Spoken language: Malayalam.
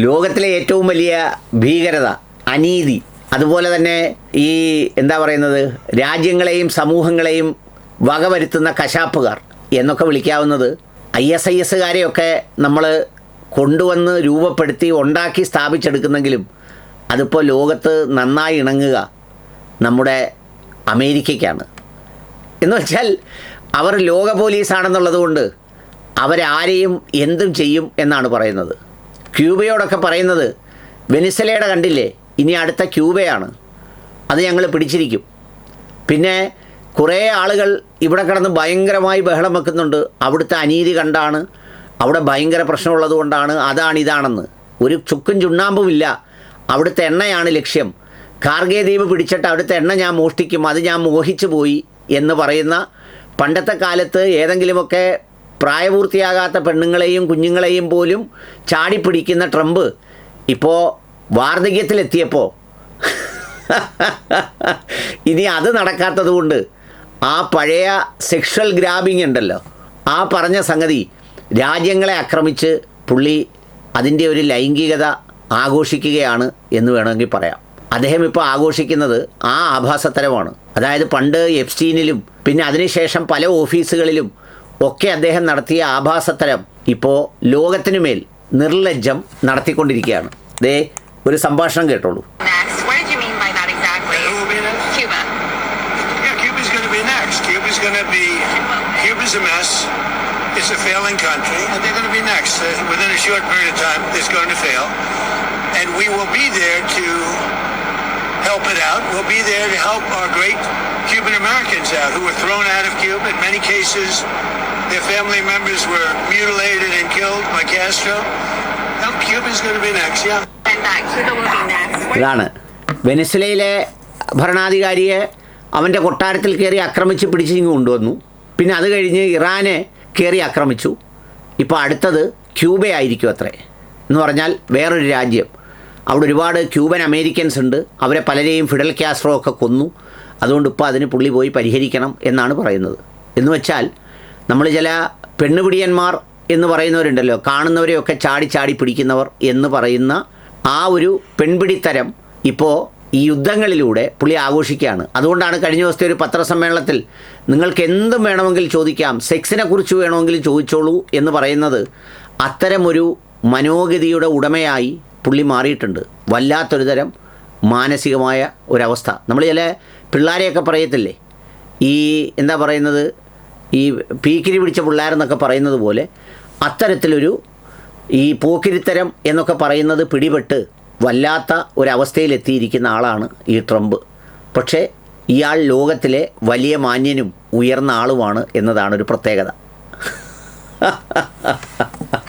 ലോകത്തിലെ ഏറ്റവും വലിയ ഭീകരത, അനീതി, അതുപോലെ തന്നെ ഈ എന്താ പറയുന്നത്, രാജ്യങ്ങളെയും സമൂഹങ്ങളെയും വകവരുത്തുന്ന കശാപ്പുകാർ എന്നൊക്കെ വിളിക്കാവുന്നത് ISISകാരെയൊക്കെ നമ്മൾ കൊണ്ടുവന്ന് രൂപപ്പെടുത്തി ഉണ്ടാക്കി സ്ഥാപിച്ചെടുക്കുന്നെങ്കിലും അതിപ്പോൾ ലോകത്ത് നന്നായി ഇണങ്ങുക നമ്മുടെ അമേരിക്കയ്ക്കാണ്. എന്ന് വെച്ചാൽ അവർ ലോക പോലീസാണെന്നുള്ളത് കൊണ്ട് അവരാരെയും എന്തും ചെയ്യും എന്നാണ് പറയുന്നത്. ക്യൂബയോടൊക്കെ പറയുന്നത്, വെനിസലയുടെ കണ്ടില്ലേ, ഇനി അടുത്ത ക്യൂബയാണ്, അത് ഞങ്ങൾ പിടിച്ചിരിക്കും. പിന്നെ കുറേ ആളുകൾ ഇവിടെ കിടന്ന് ഭയങ്കരമായി ബഹളം വെക്കുന്നുണ്ട്, അവിടുത്തെ അനീതി കണ്ടാണ്, അവിടെ ഭയങ്കര പ്രശ്നമുള്ളത് കൊണ്ടാണ്, അതാണ് ഇതാണെന്ന്. ഒരു ചുക്കും ചുണ്ണാമ്പുമില്ല, അവിടുത്തെ എണ്ണയാണ് ലക്ഷ്യം. കാർഗേ ദ്വീപ് പിടിച്ചിട്ട് അവിടുത്തെ എണ്ണ ഞാൻ മോഷ്ടിക്കും, അത് ഞാൻ മോഹിച്ചു പോയി എന്ന് പറയുന്ന പണ്ടത്തെ കാലത്ത് ഏതെങ്കിലുമൊക്കെ പ്രായപൂർത്തിയാകാത്ത പെണ്ണുങ്ങളെയും കുഞ്ഞുങ്ങളെയും പോലും ചാടിപ്പിടിക്കുന്ന ട്രംപ് ഇപ്പോൾ വാർദ്ധക്യത്തിലെത്തിയപ്പോൾ ഇനി അത് നടക്കാത്തത് കൊണ്ട് ആ പഴയ സെക്ഷൽ ഗ്രാബിങ് ഉണ്ടല്ലോ, ആ പറഞ്ഞ സംഗതി രാജ്യങ്ങളെ ആക്രമിച്ച് പുള്ളി അതിൻ്റെ ഒരു ലൈംഗികത ആഘോഷിക്കുകയാണ് എന്ന് വേണമെങ്കിൽ പറയാം. അദ്ദേഹം ഇപ്പോൾ ആഘോഷിക്കുന്നത് ആ ആഭാസത്തരമാണ്. അതായത് പണ്ട് എപ്സ്റ്റീനിലും പിന്നെ അതിനുശേഷം പല ഓഫീസുകളിലും ഒക്കെ അദ്ദേഹം നടത്തിയ ആഭാസത്തരം ഇപ്പോൾ ലോകത്തിനുമേൽ നിർലജ്ജം നടത്തിക്കൊണ്ടിരിക്കുകയാണ്. ദേ ഒരു സംഭാഷണം കേട്ടോളൂ. It's a failing country, and they're going to be next. Within a short period of time, it's going to fail. And we will be there to help it out. We'll be there to help our great Cuban Americans out who were thrown out of Cuba. In many cases, their family members were mutilated and killed by Castro. Now, Cuba's going to be next, yeah. And Cuba will be next. ഇതാണ് വെനിസ്വലയിലെ ഭരണാധികാരിയെ അവൻ്റെ കൊട്ടാരത്തിൽ കയറി ആക്രമിച്ച് പിടിച്ചിങ്ങ് കൊണ്ടുവന്നു. പിന്നെ അത് കഴിഞ്ഞ് ഇറാനെ കയറി ആക്രമിച്ചു. ഇപ്പോൾ അടുത്തത് ക്യൂബയായിരിക്കും അത്രേ. എന്ന് പറഞ്ഞാൽ വേറൊരു രാജ്യം. അവിടെ ഒരുപാട് ക്യൂബൻ അമേരിക്കൻസ് ഉണ്ട്, അവരെ പലരെയും ഫിഡൽ കാസ്ട്രോ ഒക്കെ കൊന്നു. അതുകൊണ്ട് ഇപ്പോൾ അതിന് പുള്ളി പോയി പരിഹരിക്കണം എന്നാണ് പറയുന്നത്. എന്ന് വെച്ചാൽ നമ്മൾ ചില പെണ്ണുപിടിയന്മാർ എന്ന് പറയുന്നവരുണ്ടല്ലോ, കാണുന്നവരെയൊക്കെ ചാടി ചാടി പിടിക്കുന്നവർ എന്ന് പറയുന്ന ആ ഒരു പെൺപിടിത്തരം ഇപ്പോൾ ഈ യുദ്ധങ്ങളിലൂടെ പുള്ളി ആഘോഷിക്കുകയാണ്. അതുകൊണ്ടാണ് കഴിഞ്ഞ ദിവസത്തെ ഒരു പത്രസമ്മേളനത്തിൽ നിങ്ങൾക്ക് എന്തും വേണമെങ്കിൽ ചോദിക്കാം, സെക്സിനെ കുറിച്ച് വേണമെങ്കിലും ചോദിച്ചോളൂ എന്ന് പറയുന്നത് അത്തരമൊരു മനോഗതിയുടെ ഉടമയായി പുള്ളി മാറിയിട്ടുണ്ട്. വല്ലാത്തൊരു തരം മാനസികമായ ഒരവസ്ഥ. നമ്മൾ ചില പിള്ളേരെയൊക്കെ പറയത്തില്ലേ, ഈ എന്താ പറയുന്നത്, ഈ പീക്കിരി പിടിച്ച പിള്ളേരെന്നൊക്കെ പറയുന്നത് പോലെ അത്തരത്തിലൊരു ഈ പോക്കിരിത്തരം എന്നൊക്കെ പറയുന്നത് പിടിപെട്ട് വല്ലാത്ത ഒരവസ്ഥയിലെത്തിയിരിക്കുന്ന ആളാണ് ഈ ട്രംപ്. പക്ഷേ ഇയാൾ ലോകത്തിലെ വലിയ മാന്യനും ഉയർന്ന ആളുമാണ് എന്നതാണ് ഒരു പ്രത്യേകത.